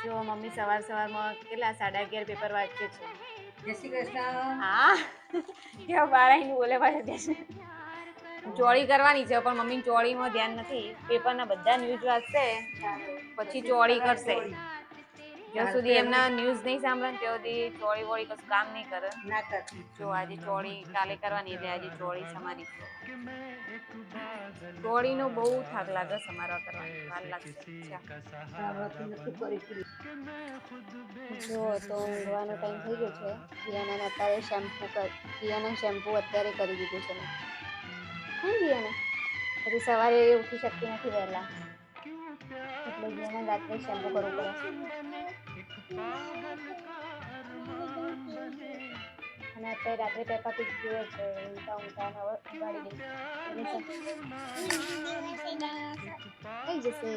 જો મમ્મી સવારમાં કેટલા 11:30 પેપર વાંચે છે. જય શ્રી કૃષ્ણ. હા કેવા બાળાઈને બોલે પાછા ચોળી કરવાની છે પણ મમ્મી ચોળીમાં ધ્યાન નથી. પેપરના બધા ન્યૂઝ વાંચશે પછી ચોળી કરશે. જ્યાં સુધી એમના ન્યૂઝ નહીં સાંભળે ત્યાં સુધી ચોળી વોળી કશું કામ નહીં કરે. ના કરતી. જો આજે ચોળી કાલે કરવાની એટલે આજે ચોળી સમારી ચોળીનો બહુ થાક લાગે સમારવા કરવાની વાર લાગશે. જો તો ઊંઘવાનો ટાઈમ થઈ ગયો છે. દિયાના અત્યારે શેમ્પુ અત્યારે કરી દીધું છે. નહીં દિયાના પછી સવારે ઉઠી શકતી નથી વહેલા એટલે દિયાના રાત્રે શેમ્પુ કરવું પડે. અને અત્યારે રાત્રે પેપા પીક જુએ છે. ઊંઘતા હવે ઉગાડી દઈશ થઈ જશે.